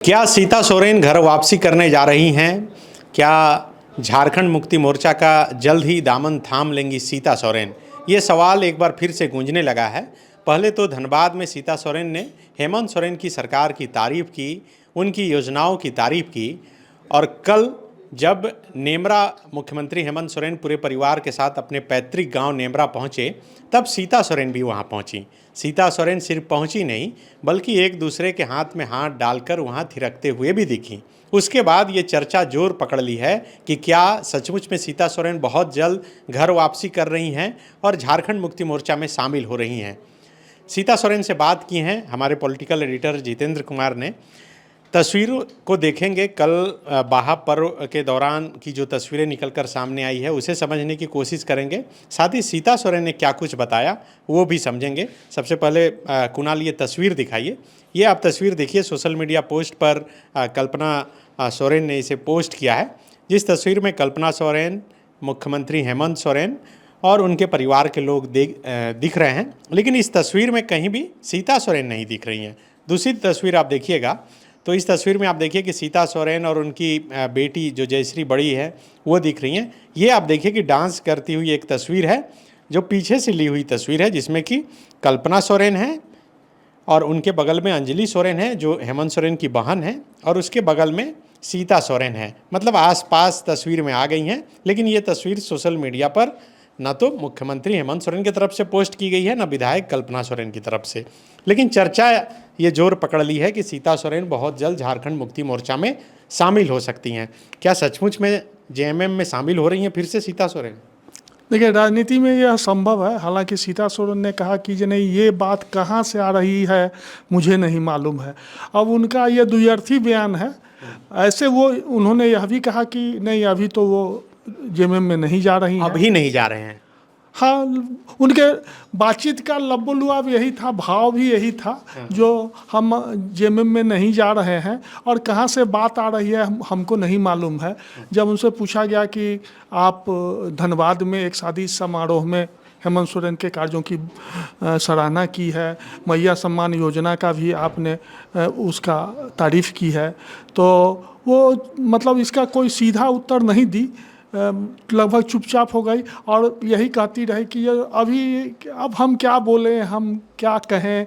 क्या सीता सोरेन घर वापसी करने जा रही हैं? क्या झारखंड मुक्ति मोर्चा का जल्द ही दामन थाम लेंगी सीता सोरेन? ये सवाल एक बार फिर से गूंजने लगा है। पहले तो धनबाद में सीता सोरेन ने हेमंत सोरेन की सरकार की तारीफ की, उनकी योजनाओं की तारीफ की, और कल जब नेमरा मुख्यमंत्री हेमंत सोरेन पूरे परिवार के साथ अपने पैतृक गांव नेमरा पहुंचे, तब सीता सोरेन भी वहां पहुंची। सीता सोरेन सिर्फ पहुंची नहीं, बल्कि एक दूसरे के हाथ में हाथ डालकर वहां थिरकते हुए भी दिखी। उसके बाद ये चर्चा जोर पकड़ ली है कि क्या सचमुच में सीता सोरेन बहुत जल्द घर वापसी कर रही हैं और झारखंड मुक्ति मोर्चा में शामिल हो रही हैं। सीता सोरेन से बात की हैं हमारे पॉलिटिकल एडिटर जितेंद्र कुमार ने। तस्वीरों को देखेंगे, कल बाहा पर्व के दौरान की जो तस्वीरें निकलकर सामने आई है उसे समझने की कोशिश करेंगे। साथ ही सीता सोरेन ने क्या कुछ बताया वो भी समझेंगे। सबसे पहले कुणाल ये तस्वीर दिखाइए। ये आप तस्वीर देखिए, सोशल मीडिया पोस्ट पर कल्पना सोरेन ने इसे पोस्ट किया है, जिस तस्वीर में कल्पना सोरेन, मुख्यमंत्री हेमंत सोरेन और उनके परिवार के लोग दिख रहे हैं, लेकिन इस तस्वीर में कहीं भी सीता सोरेन नहीं दिख रही हैं। दूसरी तस्वीर आप देखिएगा तो इस तस्वीर में आप देखिए कि सीता सोरेन और उनकी बेटी जो जयश्री बड़ी है वो दिख रही हैं। ये आप देखिए कि डांस करती हुई एक तस्वीर है जो पीछे से ली हुई तस्वीर है, जिसमें कि कल्पना सोरेन है और उनके बगल में अंजलि सोरेन है जो हेमंत सोरेन की बहन है, और उसके बगल में सीता सोरेन है। मतलब आसपास तस्वीर में आ गई हैं, लेकिन ये तस्वीर सोशल मीडिया पर न तो मुख्यमंत्री हेमंत सोरेन की तरफ से पोस्ट की गई है, न विधायक कल्पना सोरेन की तरफ से। लेकिन चर्चा ये जोर पकड़ ली है कि सीता सोरेन बहुत जल्द झारखंड मुक्ति मोर्चा में शामिल हो सकती हैं। क्या सचमुच में जेएमएम में शामिल हो रही हैं फिर से सीता सोरेन? देखिए, राजनीति में यह संभव है। हालांकि सीता सोरेन ने कहा कि जो नहीं, ये बात कहाँ से आ रही है मुझे नहीं मालूम है। अब उनका ये द्व्यर्थी बयान है। ऐसे वो उन्होंने यह भी कहा कि नहीं, अभी तो वो जेएमएम में नहीं जा रही हैं। अभी नहीं जा रहे हैं। हाँ, उनके बातचीत का लबोलुआब यही था, भाव भी यही था, जो हम जेएमएम में नहीं जा रहे हैं। और कहाँ से बात आ रही है हमको नहीं मालूम है। जब उनसे पूछा गया कि आप धनबाद में एक शादी समारोह में हेमंत सोरेन के कार्यों की सराहना की है, मैया सम्मान योजना का भी आपने उसका तारीफ की है, तो वो मतलब इसका कोई सीधा उत्तर नहीं दी, लगभग चुपचाप हो गई और यही कहती रही कि ये अब हम क्या बोलें, हम क्या कहें,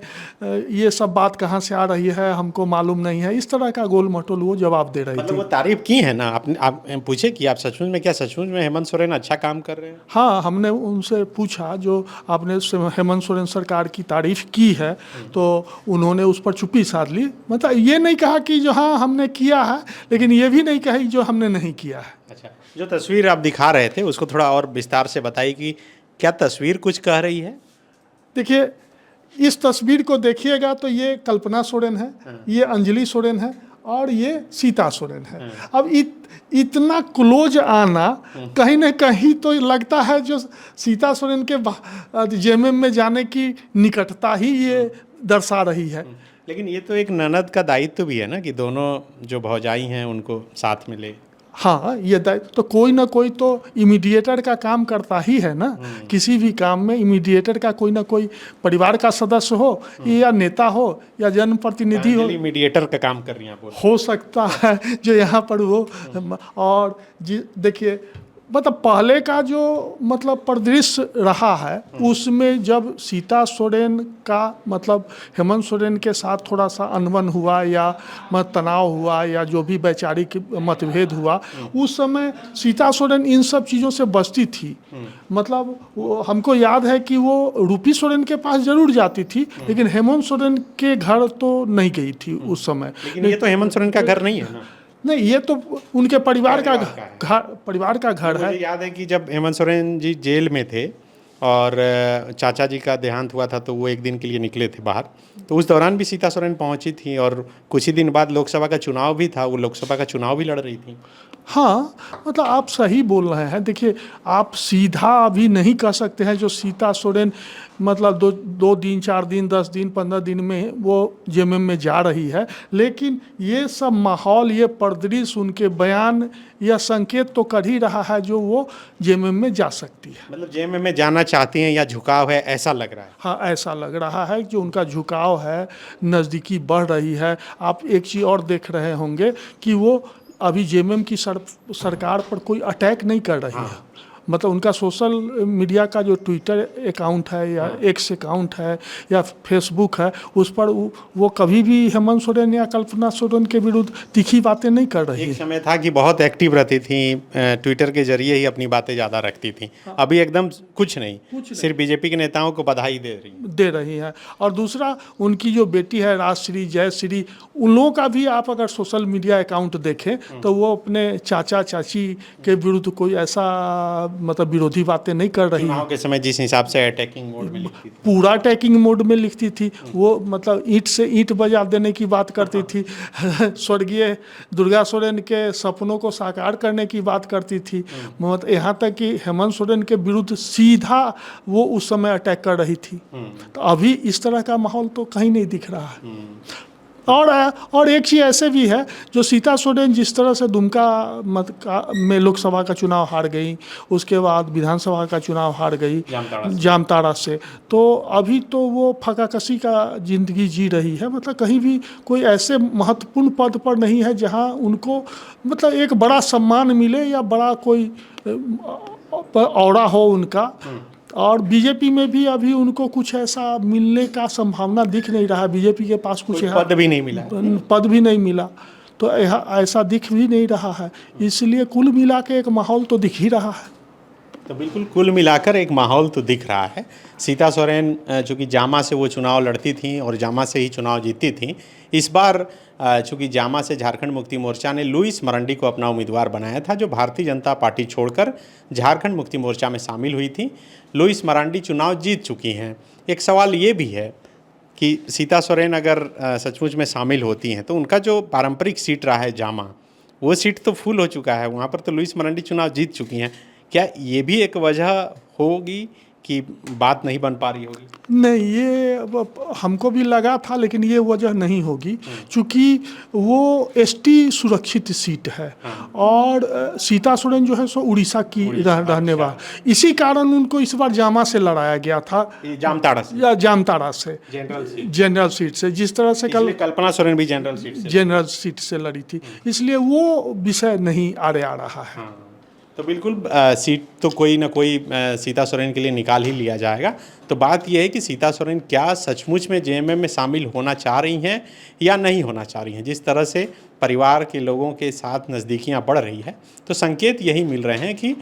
ये सब बात कहाँ से आ रही है हमको मालूम नहीं है। इस तरह का गोल मटोल वो जवाब दे रही थी। वो तारीफ की है ना, आप पूछे कि आप सचमुच में, क्या सचमुच में हेमंत सोरेन अच्छा काम कर रहे हैं? हाँ, हमने उनसे पूछा, जो आपने हेमंत सोरेन सरकार की तारीफ की है, तो उन्होंने उस पर चुप्पी साध ली। मतलब ये नहीं कहा कि जो हाँ हमने किया है, लेकिन ये भी नहीं कही जो हमने नहीं किया है। अच्छा, जो तस्वीर आप दिखा रहे थे उसको थोड़ा और विस्तार से बताइए कि क्या तस्वीर कुछ कह रही है? देखिए, इस तस्वीर को देखिएगा तो ये कल्पना सोरेन है, ये अंजलि सोरेन है और ये सीता सोरेन है। अब इतना क्लोज आना कहीं ना कहीं तो लगता है जो सीता सोरेन के जेएमएम में जाने की निकटता ही ये दर्शा रही है। लेकिन ये तो एक ननद का दायित्व भी है ना कि दोनों जो भौजाई हैं उनको साथ में ले। हाँ, ये तो कोई ना कोई तो इमीडिएटर का काम करता ही है ना। किसी भी काम में इमीडिएटर का कोई ना कोई परिवार का सदस्य हो, या नेता हो, या जनप्रतिनिधि हो, इमीडिएटर का काम कर रही हैं आप? हो सकता है जो यहाँ पर वो। और देखिए, मतलब पहले का जो मतलब परिदृश्य रहा है, उसमें जब सीता सोरेन का मतलब हेमंत सोरेन के साथ थोड़ा सा अनबन हुआ या तनाव हुआ या जो भी वैचारिक मतभेद हुआ, उस समय सीता सोरेन इन सब चीज़ों से बचती थी। मतलब हमको याद है कि वो रूपी सोरेन के पास जरूर जाती थी, लेकिन हेमंत सोरेन के घर तो नहीं गई थी उस समय। लेकिन ये तो हेमंत सोरेन का घर नहीं है ना? नहीं, ये तो उनके परिवार का घर है। मुझे याद है कि जब हेमंत सोरेन जी जेल में थे और चाचा जी का देहांत हुआ था, तो वो एक दिन के लिए निकले थे बाहर, तो उस दौरान भी सीता सोरेन पहुंची थी और कुछ ही दिन बाद लोकसभा का चुनाव भी था, वो लोकसभा का चुनाव भी लड़ रही थी। हाँ, मतलब आप सही बोल रहे हैं। देखिए, आप सीधा अभी नहीं कह सकते हैं जो सीता सोरेन मतलब दो दिन, 4 दिन, 10 दिन, 15 दिन में वो जेएमएम में जा रही है। लेकिन ये सब माहौल, ये परिदृश्य, उनके बयान या संकेत तो कर ही रहा है जो वो जेएमएम में जा सकती है। मतलब जेएमएम में जाना चाहती हैं या झुकाव है, ऐसा लग रहा है? हाँ, ऐसा लग रहा है कि उनका झुकाव है, नज़दीकी बढ़ रही है। आप एक चीज़ और देख रहे होंगे कि वो अभी जेएमएम की सरकार पर कोई अटैक नहीं कर रही है। मतलब उनका सोशल मीडिया का जो ट्विटर अकाउंट है या एक्स अकाउंट है या फेसबुक है, उस पर वो कभी भी हेमंत सोरेन या कल्पना सोरेन के विरुद्ध तीखी बातें नहीं कर रही एक है। समय था कि बहुत एक्टिव रहती थी, ट्विटर के जरिए ही अपनी बातें ज़्यादा रखती थी। अभी एकदम कुछ नहीं, सिर्फ बीजेपी के नेताओं को बधाई दे रही है। और दूसरा, उनकी जो बेटी है राजश्री, जयश्री, उन लोगों का भी आप अगर सोशल मीडिया अकाउंट देखें तो वो अपने चाचा चाची के विरुद्ध कोई ऐसा मतलब विरोधी बातें नहीं कर रही है। के समय जिस हिसाब से अटैकिंग मोड में लिखती थी, पूरा अटैकिंग मोड में लिखती थी वो, मतलब ईंट से ईंट बजा देने की बात करती थी। स्वर्गीय दुर्गा सोरेन के सपनों को साकार करने की बात करती थी। मतलब यहाँ तक कि हेमंत सोरेन के विरुद्ध सीधा वो उस समय अटैक कर रही थी। तो अभी इस तरह का माहौल तो कहीं नहीं दिख रहा है। और एक चीज़ ऐसे भी है, जो सीता सोरेन जिस तरह से दुमका में लोकसभा का चुनाव हार गई, उसके बाद विधानसभा का चुनाव हार गई जामताड़ा से, तो अभी तो वो फकाकसी का जिंदगी जी रही है। मतलब कहीं भी कोई ऐसे महत्वपूर्ण पद पर नहीं है जहां उनको मतलब एक बड़ा सम्मान मिले या बड़ा कोई औरा हो उनका। और बीजेपी में भी अभी उनको कुछ ऐसा मिलने का संभावना दिख नहीं रहा। बीजेपी के पास कुछ पद भी नहीं मिला, तो ऐसा दिख भी नहीं रहा है। इसलिए कुल मिला के एक माहौल तो दिख ही रहा है। तो बिल्कुल कुल मिलाकर एक माहौल तो दिख रहा है। सीता सोरेन चूँकि जामा से वो चुनाव लड़ती थी और जामा से ही चुनाव जीती थी, इस बार चूँकि जामा से झारखंड मुक्ति मोर्चा ने लुईस मरांडी को अपना उम्मीदवार बनाया था, जो भारतीय जनता पार्टी छोड़कर झारखंड मुक्ति मोर्चा में शामिल हुई थी। लुईस मरांडी चुनाव जीत चुकी हैं। एक सवाल ये भी है कि सीता सोरेन अगर सचमुच में शामिल होती हैं तो उनका जो पारंपरिक सीट रहा है जामा, वो सीट तो फुल हो चुका है, वहाँ पर तो लुईस मरांडी चुनाव जीत चुकी हैं। क्या ये भी एक वजह होगी कि बात नहीं बन पा रही होगी? नहीं, ये हमको भी लगा था, लेकिन ये वजह नहीं होगी, क्योंकि वो एसटी सुरक्षित सीट है। और सीता सोरेन जो है सो उड़ीसा की रहने वाली, इसी कारण उनको इस बार जामा से लड़ाया गया था, जामताड़ा से जनरल सीट से, जिस तरह से कल्पना सोरेन भी जनरल सीट से लड़ी थी। इसलिए वो विषय नहीं आ रहा है। तो बिल्कुल सीट तो कोई ना कोई सीता सोरेन के लिए निकाल ही लिया जाएगा। तो बात यह है कि सीता सोरेन क्या सचमुच में जेएमएम में शामिल होना चाह रही हैं या नहीं होना चाह रही हैं। जिस तरह से परिवार के लोगों के साथ नज़दीकियां बढ़ रही है, तो संकेत यही मिल रहे हैं कि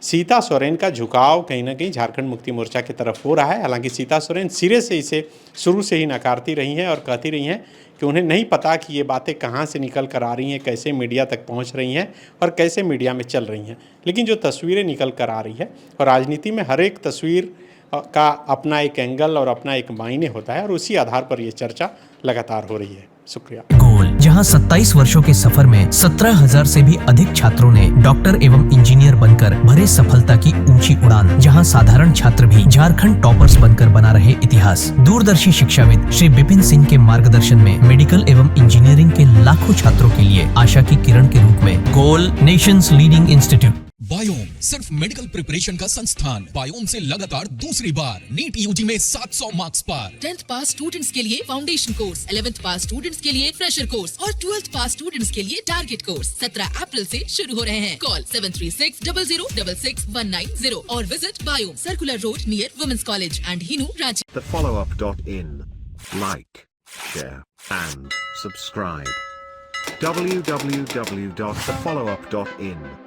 सीता सोरेन का झुकाव कहीं ना कहीं झारखंड मुक्ति मोर्चा की तरफ हो रहा है। हालांकि सीता सोरेन सिरे से इसे शुरू से ही नकारती रही हैं और कहती रही हैं कि उन्हें नहीं पता कि ये बातें कहाँ से निकल कर आ रही हैं, कैसे मीडिया तक पहुँच रही हैं और कैसे मीडिया में चल रही हैं। लेकिन जो तस्वीरें निकल कर आ रही है, और राजनीति में हर एक तस्वीर का अपना एक एंगल और अपना एक मायने होता है, और उसी आधार पर ये चर्चा लगातार हो रही है। शुक्रिया। गोल, जहां 27 वर्षों के सफर में 17,000 से भी अधिक छात्रों ने डॉक्टर एवं इंजीनियर बनकर भरे सफलता की ऊंची उड़ान, जहां साधारण छात्र भी झारखंड टॉपर्स बनकर बना रहे इतिहास। दूरदर्शी शिक्षाविद श्री विपिन सिंह के मार्गदर्शन में मेडिकल एवं इंजीनियरिंग के लाखों छात्रों के लिए आशा की किरण के रूप में गोल, नेशंस लीडिंग इंस्टीट्यूट। बायोम सिर्फ मेडिकल प्रिपरेशन का संस्थान। बायोम से लगातार दूसरी बार नीट यूजी में 700 मार्क्स पार। 10th पास स्टूडेंट्स के लिए फाउंडेशन कोर्स, 11th पास स्टूडेंट्स के लिए फ्रेशर कोर्स और 12th पास स्टूडेंट्स के लिए टारगेट कोर्स 17 अप्रैल से शुरू हो रहे हैं। कॉल 7360066190 और visit Biome, circular road near women's college and Hinoo, Ranchi. TheFollowUp.in. Like, share and subscribe. www.thefollowup.in